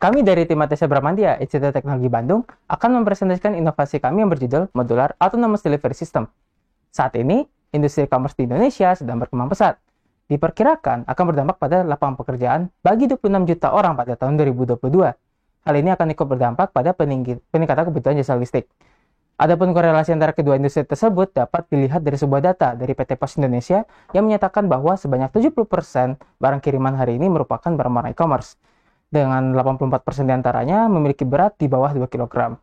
Kami dari tim ATC Bramandia, Institut Teknologi Bandung, akan mempresentasikan inovasi kami yang berjudul Modular Autonomous Delivery System. Saat ini, industri e-commerce di Indonesia sedang berkembang pesat. Diperkirakan akan berdampak pada lapangan pekerjaan bagi 26 juta orang pada tahun 2022. Hal ini akan ikut berdampak pada peningkatan kebutuhan jasa logistik. Adapun korelasi antara kedua industri tersebut dapat dilihat dari sebuah data dari PT Pos Indonesia yang menyatakan bahwa sebanyak 70% barang kiriman hari ini merupakan barang-barang e-commerce, dengan 84% diantaranya memiliki berat di bawah 2 kg.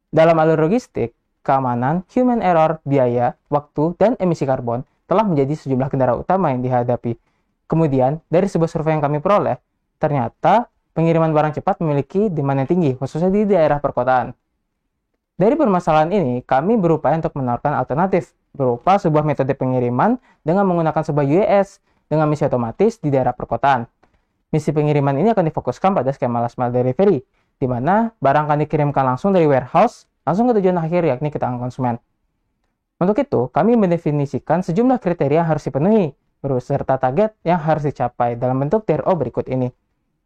Dalam alur logistik, keamanan, human error, biaya, waktu, dan emisi karbon telah menjadi sejumlah kendala utama yang dihadapi. Kemudian, dari sebuah survei yang kami peroleh, ternyata pengiriman barang cepat memiliki demand yang tinggi, khususnya di daerah perkotaan. Dari permasalahan ini, kami berupaya untuk menawarkan alternatif, berupa sebuah metode pengiriman dengan menggunakan sebuah UAS dengan misi otomatis di daerah perkotaan. Misi pengiriman ini akan difokuskan pada skema last mile delivery, di mana barang akan dikirimkan langsung dari warehouse, langsung ke tujuan akhir, yakni ke tangan konsumen. Untuk itu, kami mendefinisikan sejumlah kriteria yang harus dipenuhi, beserta target yang harus dicapai dalam bentuk DRO berikut ini.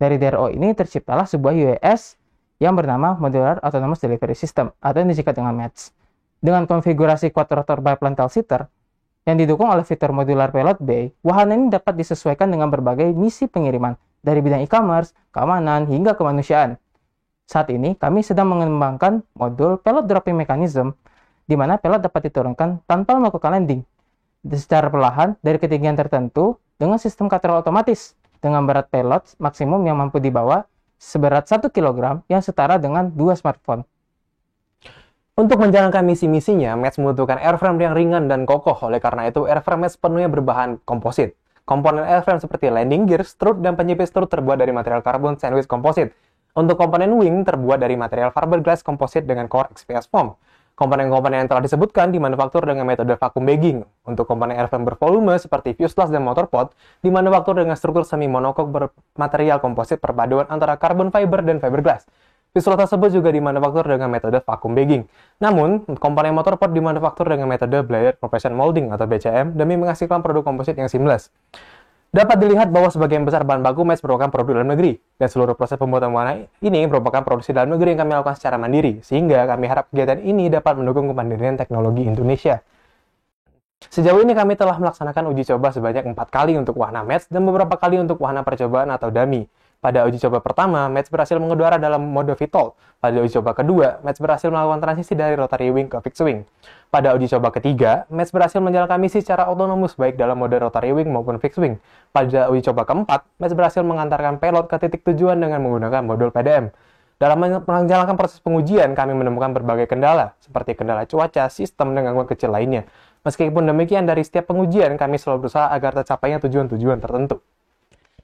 Dari DRO ini terciptalah sebuah UAS yang bernama Modular Autonomous Delivery System, atau yang disingkat dengan MADS. Dengan konfigurasi quad-rotor biplanar seater, yang didukung oleh fitur modular payload bay, wahana ini dapat disesuaikan dengan berbagai misi pengiriman, dari bidang e-commerce, keamanan, hingga kemanusiaan. Saat ini, kami sedang mengembangkan modul payload dropping mechanism, di mana payload dapat diturunkan tanpa melakukan landing, secara perlahan dari ketinggian tertentu dengan sistem katrol otomatis, dengan berat payload maksimum yang mampu dibawa seberat 1 kg yang setara dengan 2 smartphone. Untuk menjalankan misi-misinya, MADS membutuhkan airframe yang ringan dan kokoh. Oleh karena itu, airframe MADS penuhnya berbahan komposit. Komponen airframe seperti landing gear, strut, dan penyipit strut terbuat dari material karbon sandwich komposit. Untuk komponen wing terbuat dari material fiberglass komposit dengan core XPS foam. Komponen-komponen yang telah disebutkan dimanufaktur dengan metode vacuum bagging. Untuk komponen airframe bervolume seperti fuselage dan motorpod, dimanufaktur dengan struktur semi monokok bermaterial komposit perpaduan antara carbon fiber dan fiberglass. Fuselage tersebut juga dimanufaktur dengan metode vacuum bagging. Namun, komponen motorpod dimanufaktur dengan metode Blade Compression Molding atau BCM demi menghasilkan produk komposit yang seamless. Dapat dilihat bahwa sebagian besar bahan baku MADS merupakan produk dalam negeri, dan seluruh proses pembuatan warna ini merupakan produksi dalam negeri yang kami lakukan secara mandiri, sehingga kami harap kegiatan ini dapat mendukung kemandirian teknologi Indonesia. Sejauh ini kami telah melaksanakan uji coba sebanyak 4 kali untuk wahana MADS dan beberapa kali untuk wahana percobaan atau dummy. Pada uji coba pertama, MADS berhasil mengudara dalam mode VTOL. Pada uji coba kedua, MADS berhasil melakukan transisi dari rotary wing ke fixed wing. Pada uji coba ketiga, MADS berhasil menjalankan misi secara otonomus baik dalam mode rotary wing maupun fixed wing. Pada uji coba keempat, MADS berhasil mengantarkan payload ke titik tujuan dengan menggunakan modul PDM. Dalam menjalankan proses pengujian, kami menemukan berbagai kendala, seperti kendala cuaca, sistem, dan gangguan kecil lainnya. Meskipun demikian, dari setiap pengujian, kami selalu berusaha agar tercapainya tujuan-tujuan tertentu.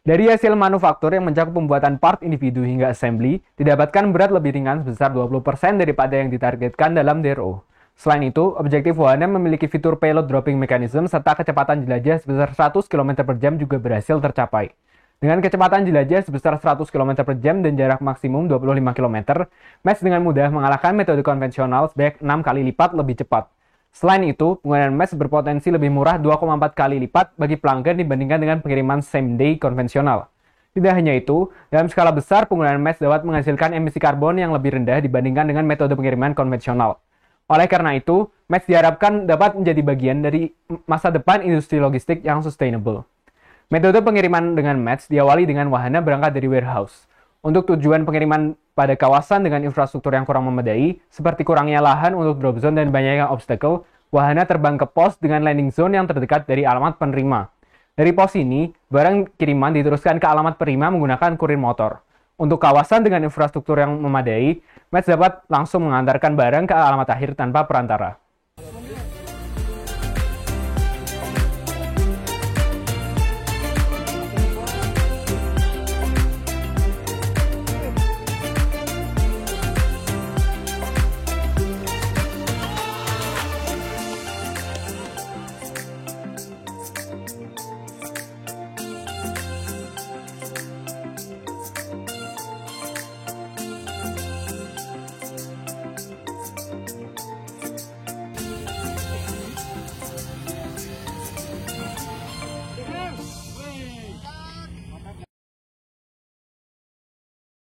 Dari hasil manufaktur yang mencakup pembuatan part individu hingga assembly, didapatkan berat lebih ringan sebesar 20% daripada yang ditargetkan dalam DRO. Selain itu, objektif wahana memiliki fitur payload dropping mechanism serta kecepatan jelajah sebesar 100 km per jam juga berhasil tercapai. Dengan kecepatan jelajah sebesar 100 km per jam dan jarak maksimum 25 km, MADS dengan mudah mengalahkan metode konvensional sebanyak 6 kali lipat lebih cepat. Selain itu, penggunaan MADS berpotensi lebih murah 2,4 kali lipat bagi pelanggan dibandingkan dengan pengiriman same-day konvensional. Tidak hanya itu, dalam skala besar penggunaan MADS dapat menghasilkan emisi karbon yang lebih rendah dibandingkan dengan metode pengiriman konvensional. Oleh karena itu, MADS diharapkan dapat menjadi bagian dari masa depan industri logistik yang sustainable. Metode pengiriman dengan MADS diawali dengan wahana berangkat dari warehouse. Untuk tujuan pengiriman pada kawasan dengan infrastruktur yang kurang memadai, seperti kurangnya lahan untuk drop zone dan banyaknya obstacle, wahana terbang ke pos dengan landing zone yang terdekat dari alamat penerima. Dari pos ini, barang kiriman diteruskan ke alamat penerima menggunakan kurir motor. Untuk kawasan dengan infrastruktur yang memadai, MADS dapat langsung mengantarkan barang ke alamat akhir tanpa perantara.